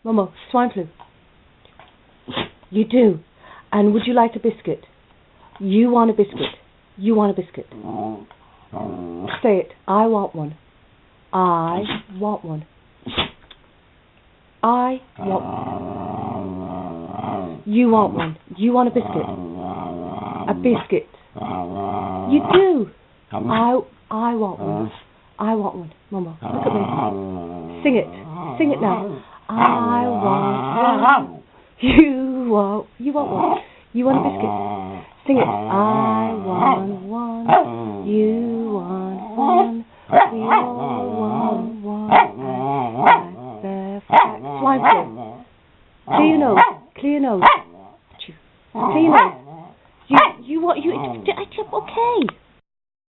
Momo, swine flu. You do. And would you like a biscuit? You want a biscuit. You want a biscuit. Say it. I want one. I want one. I want one. You want one. You want a biscuit. A biscuit. You do. I want one. I want one. Momo, look at me. Sing it. Sing it now. I want one. You want one. You want a biscuit. Sing it. I want one. You want one.